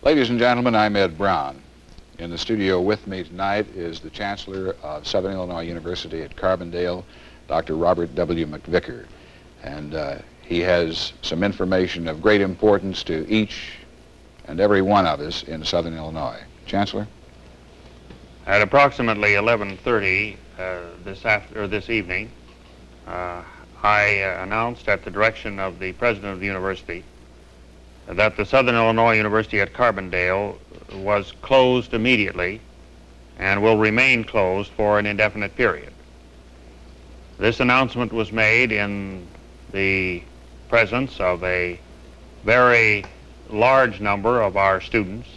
Ladies and gentlemen, I'm Ed Brown. In the studio with me tonight is the Chancellor of Southern Illinois University at Carbondale, Dr. Robert W. MacVicar. And he has some information of great importance to each and every one of us in Southern Illinois. Chancellor? At approximately 11:30 this evening, I announced at the direction of the President of the University that the Southern Illinois University at Carbondale was closed immediately and will remain closed for an indefinite period. This announcement was made in the presence of a very large number of our students.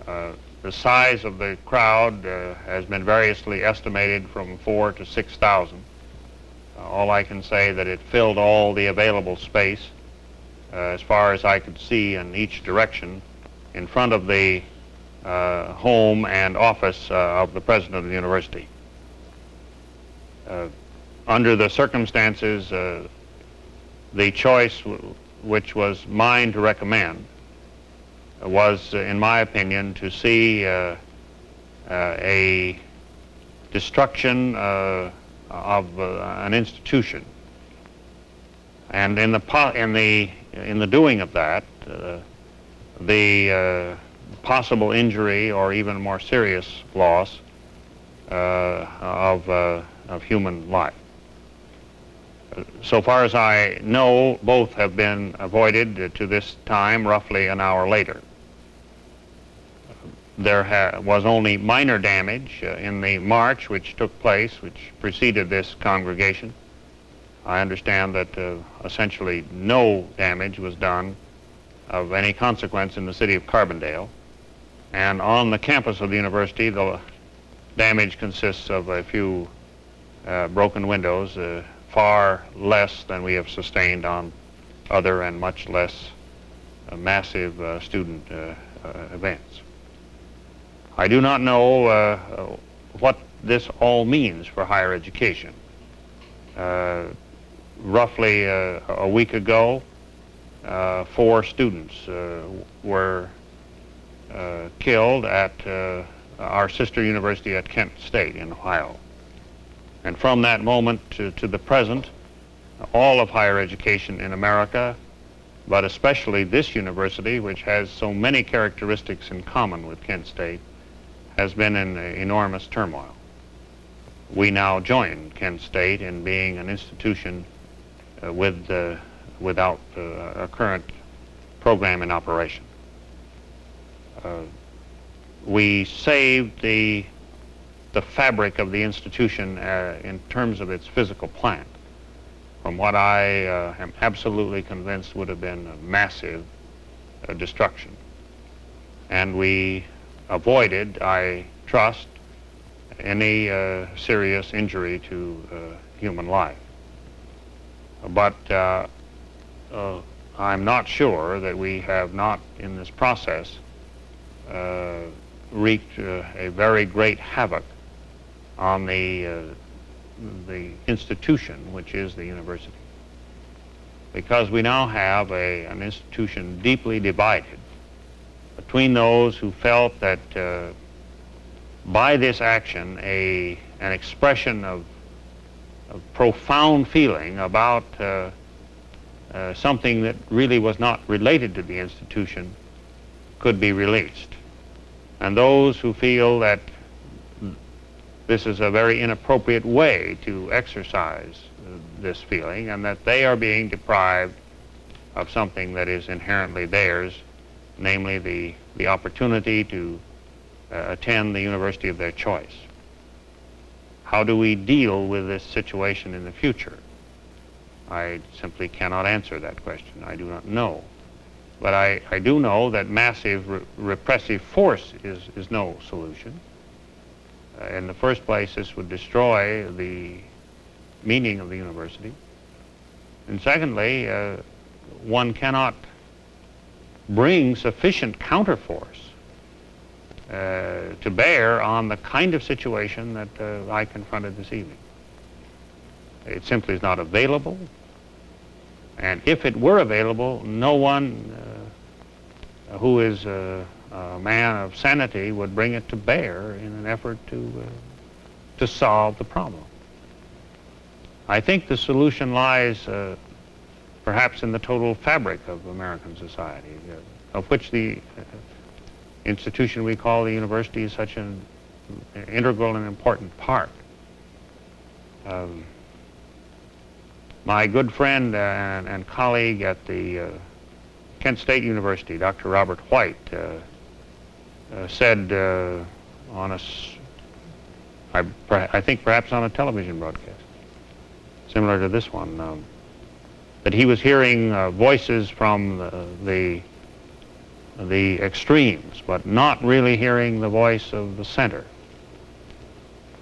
The size of the crowd has been variously estimated from 4,000 to 6,000. All I can say that it filled all the available space as far as I could see in each direction in front of the home and office of the President of the University. Under the circumstances, the choice which was mine to recommend was, in my opinion, to see a destruction of an institution, and in the doing of that, the possible injury or even more serious loss of human life. So far as I know, both have been avoided to this time, roughly an hour later. There was only minor damage in the march which took place, which preceded this congregation. I understand that essentially no damage was done of any consequence in the city of Carbondale. And on the campus of the university, the damage consists of a few broken windows, far less than we have sustained on other and much less massive student events. I do not know what this all means for higher education. Roughly a week ago, 4 students were killed at our sister university at Kent State in Ohio. And from that moment to the present, all of higher education in America, but especially this university, which has so many characteristics in common with Kent State, has been in enormous turmoil. We now join Kent State in being an institution without a current program in operation. We saved the fabric of the institution in terms of its physical plant from what I am absolutely convinced would have been a massive destruction. And we avoided, I trust, any serious injury to human life. But I'm not sure that we have not, in this process, wreaked a very great havoc on the institution, which is the university. Because we now have an institution deeply divided between those who felt that by this action an expression of profound feeling about something that really was not related to the institution could be released. And those who feel that this is a very inappropriate way to exercise this feeling and that they are being deprived of something that is inherently theirs, namely the opportunity to attend the university of their choice. How do we deal with this situation in the future? I simply cannot answer that question. I do not know. But I do know that massive repressive force is no solution. In the first place, this would destroy the meaning of the university. And secondly, one cannot bring sufficient counterforce to bear on the kind of situation that I confronted this evening. It simply is not available. And if it were available, no one who is a man of sanity would bring it to bear in an effort to solve the problem. I think the solution lies perhaps in the total fabric of American society, of which the institution we call the university is such an integral and important part. My good friend and colleague at the Kent State University, Dr. Robert White, said on I think perhaps on a television broadcast, similar to this one, that he was hearing voices from the extremes, but not really hearing the voice of the center.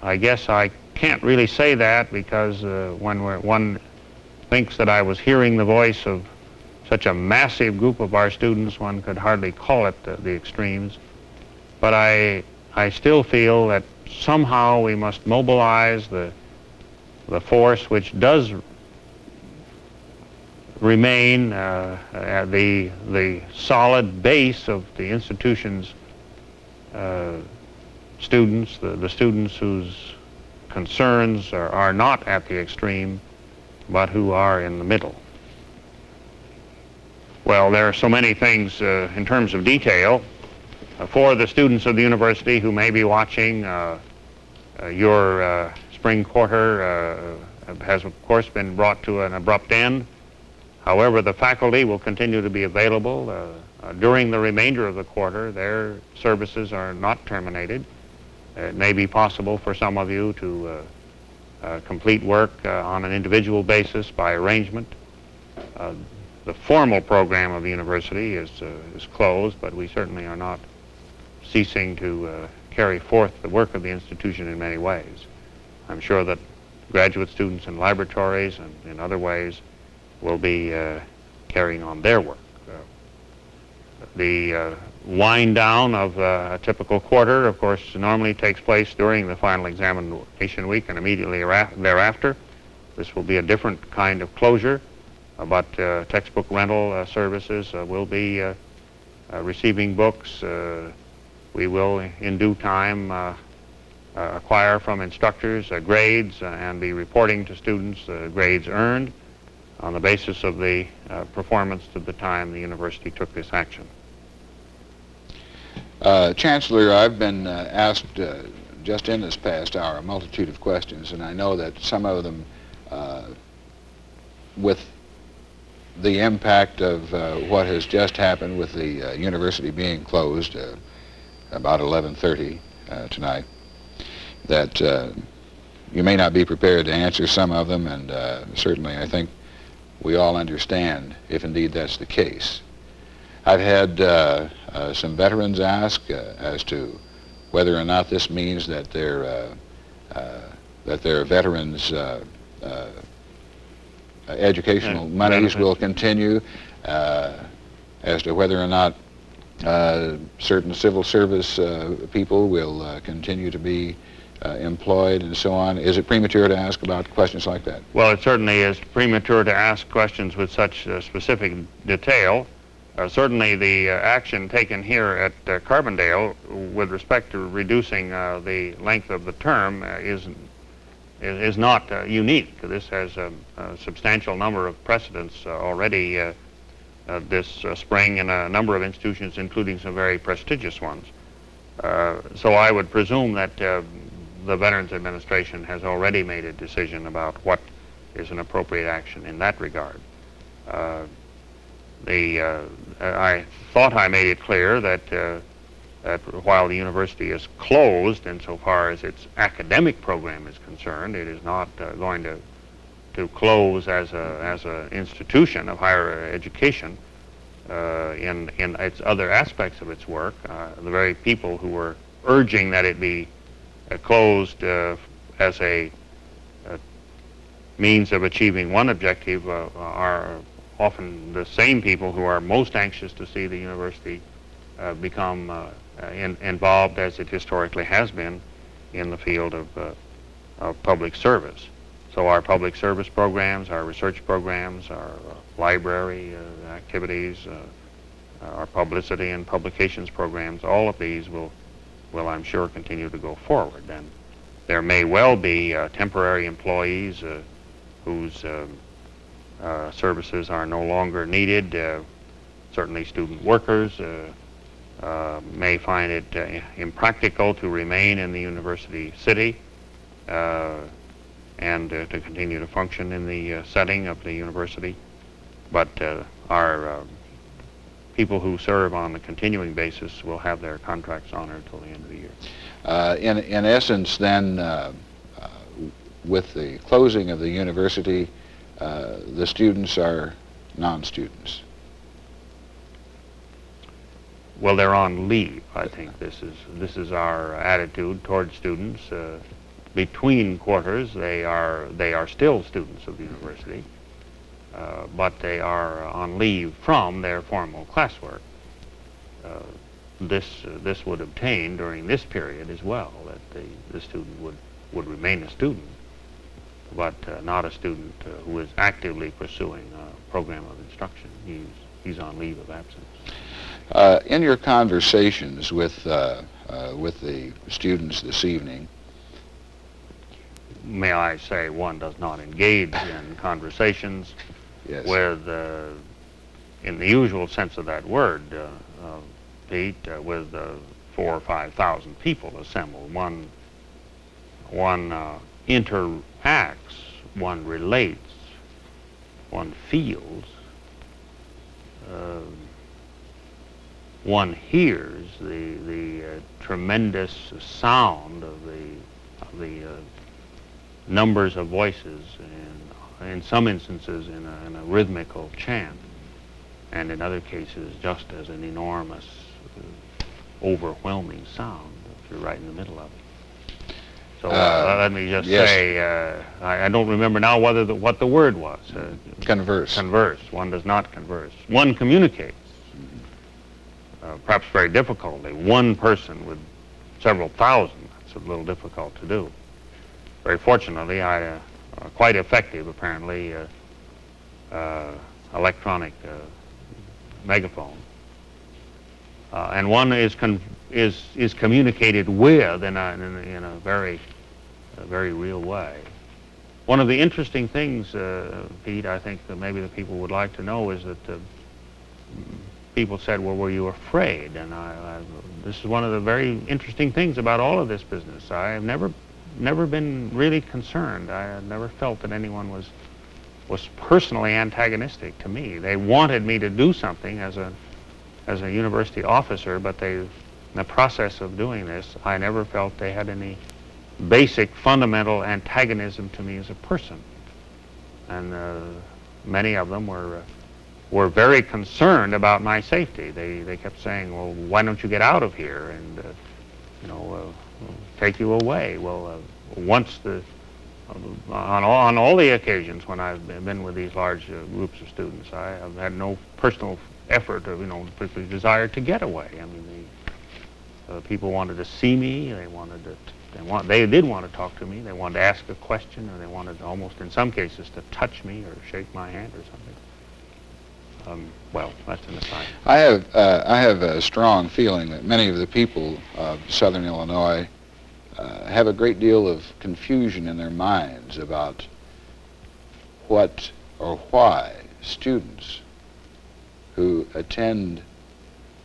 I guess I can't really say that, because when one thinks that I was hearing the voice of such a massive group of our students, one could hardly call it the extremes. But I still feel that somehow we must mobilize the force which does remain at the solid base of the institution's students, the students whose concerns are not at the extreme, but who are in the middle. Well, there are so many things in terms of detail. For the students of the university who may be watching, your spring quarter has of course been brought to an abrupt end. However, the faculty will continue to be available during the remainder of the quarter. Their services are not terminated. It may be possible for some of you to complete work on an individual basis by arrangement. The formal program of the university is closed, but we certainly are not ceasing to carry forth the work of the institution in many ways. I'm sure that graduate students in laboratories and in other ways will be carrying on their work. The wind down of a typical quarter, of course, normally takes place during the final examination week and immediately thereafter. This will be a different kind of closure, but textbook rental services will be receiving books. We will, in due time, acquire from instructors grades and be reporting to students grades earned on the basis of the performance to the time the university took this action. Chancellor, I've been asked just in this past hour a multitude of questions, and I know that some of them, with the impact of what has just happened with the university being closed about 11:30 tonight, that you may not be prepared to answer some of them, and certainly I think we all understand if indeed that's the case. I've had some veterans ask as to whether or not this means that their veterans' educational monies will continue, as to whether or not certain civil service people will continue to be employed and so on. Is it premature to ask about questions like that? Well, it certainly is premature to ask questions with such specific detail. Certainly the action taken here at Carbondale with respect to reducing the length of the term is not unique. This has a substantial number of precedents already this spring in a number of institutions, including some very prestigious ones. So I would presume that the Veterans Administration has already made a decision about what is an appropriate action in that regard. I thought I made it clear that while the university is closed insofar as its academic program is concerned, it is not going to close as an institution of higher education in its other aspects of its work. The very people who were urging that it be closed as a means of achieving one objective are often the same people who are most anxious to see the university become involved, as it historically has been, in the field of public service. So our public service programs, our research programs, our library activities, our publicity and publications programs, all of these will I'm sure, continue to go forward. And there may well be temporary employees whose services are no longer needed. Certainly student workers may find it impractical to remain in the university city and to continue to function in the setting of the university. But our people who serve on a continuing basis will have their contracts honored till the end of the year. In essence, then, with the closing of the university, the students are non-students. Well, they're on leave. I think this is our attitude toward students. Between quarters, they are still students of the university, but they are on leave from their formal classwork. This would obtain during this period as well, that the student would remain a student, but not a student who is actively pursuing a program of instruction. He's on leave of absence. In your conversations with the students this evening, may I say, one does not engage in conversations yes, with, in the usual sense of that word, Pete, with 4,000 or 5,000 people assembled. One interacts, one relates, one feels, one hears the tremendous sound of the numbers of voices, and in some instances in a rhythmical chant, and in other cases just as an enormous, overwhelming sound if you're right in the middle of it. So let me just yes, say, I don't remember now what the word was. converse. Converse. One does not converse. One communicates. Perhaps very difficultly. One person with several thousand, that's a little difficult to do. Very fortunately, quite effective, apparently, electronic megaphone. And one is communicated with in a very real way. One of the interesting things, Pete, I think that maybe the people would like to know is that people said, well, were you afraid? And this is one of the very interesting things about all of this business. I have never been really concerned. I have never felt that anyone was personally antagonistic to me. They wanted me to do something as a university officer, but in the process of doing this, I never felt they had any basic fundamental antagonism to me as a person. And many of them were very concerned about my safety. They kept saying, well, why don't you get out of here, and we'll take you away. Well, once on all the occasions when I've been with these large groups of students, I have had no personal effort of, particular desire to get away. I mean, the people wanted to see me. They did want to talk to me. They wanted to ask a question, or they wanted almost, in some cases, to touch me or shake my hand or something. Well, that's an aside. I have a strong feeling that many of the people of Southern Illinois have a great deal of confusion in their minds about what or why students who attend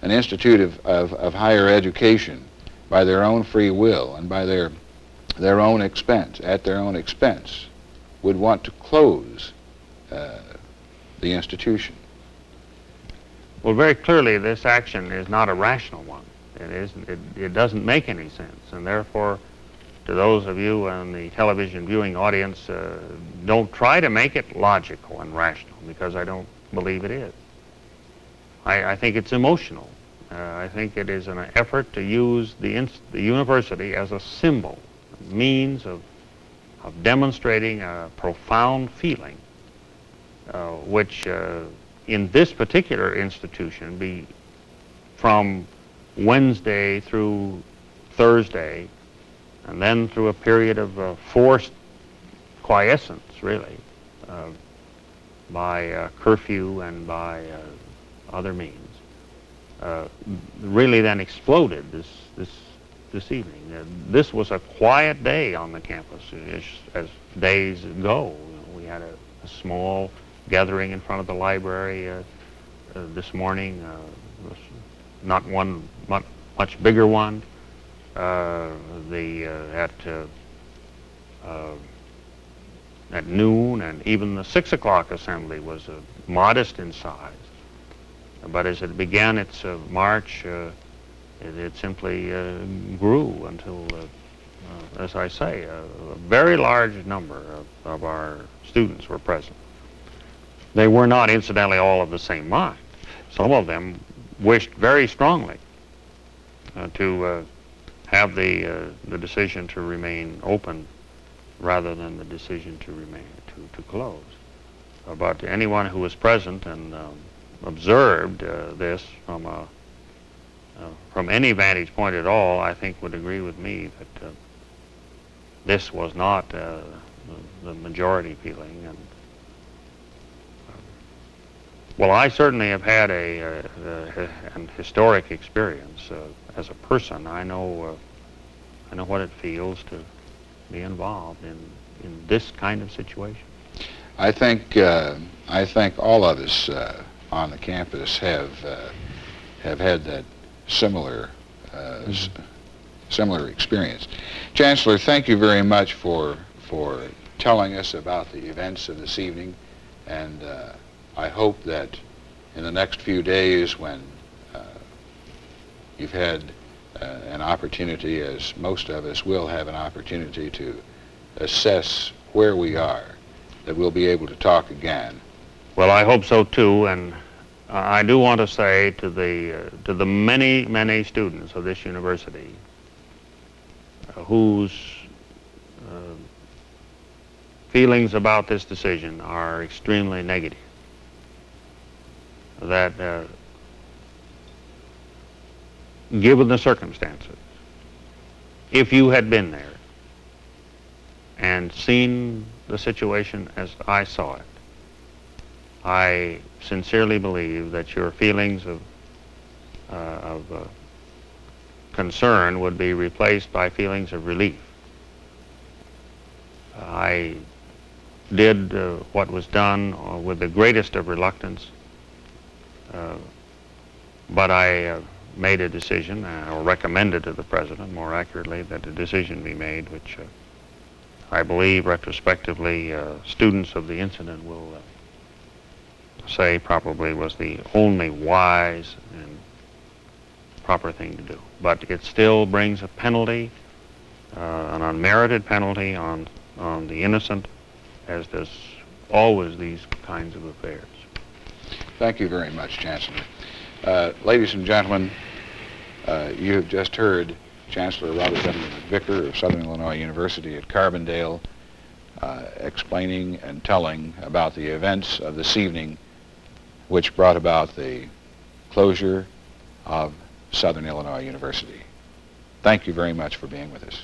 an institute of higher education by their own free will and by their own expense, at their own expense, would want to close the institution. Well, very clearly, this action is not a rational one. It doesn't make any sense, and therefore, to those of you in the television viewing audience, don't try to make it logical and rational, because I don't believe it is. I think it's emotional. I think it is an effort to use the university as a symbol, a means of demonstrating a profound feeling, which in this particular institution, be from Wednesday through Thursday, and then through a period of forced quiescence, really, by curfew and by other means, really then exploded this evening. This was a quiet day on the campus, as days go. We had a small gathering in front of the library this morning. Was not one much bigger one. At noon, and even the 6 o'clock assembly was modest in size. But as it began its march, it simply grew until, as I say, a very large number of our students were present. They were not, incidentally, all of the same mind. Some of them wished very strongly to have the decision to remain open rather than the decision to close. But anyone who was present and observed this from any vantage point at all, I think would agree with me that this was not the majority feeling. And well, I certainly have had an historic experience as a person. I know what it feels to be involved in this kind of situation. I think all of us on the campus have had that similar similar experience. Chancellor, thank you very much for telling us about the events of this evening, and I hope that in the next few days, when you've had an opportunity, as most of us will have an opportunity to assess where we are, that we'll be able to talk again. Well, I hope so too, and I do want to say to the many students of this university whose feelings about this decision are extremely negative, that given the circumstances, if you had been there and seen the situation as I saw it, I sincerely believe that your feelings of concern would be replaced by feelings of relief. I did what was done with the greatest of reluctance, but I made a decision, or recommended to the President, more accurately, that a decision be made, which I believe retrospectively students of the incident will say probably was the only wise and proper thing to do. But it still brings a penalty, an unmerited penalty on the innocent, as does always these kinds of affairs. Thank you very much, Chancellor. Ladies and gentlemen, you have just heard Chancellor Robert W. MacVicar of Southern Illinois University at Carbondale explaining and telling about the events of this evening which brought about the closure of Southern Illinois University. Thank you very much for being with us.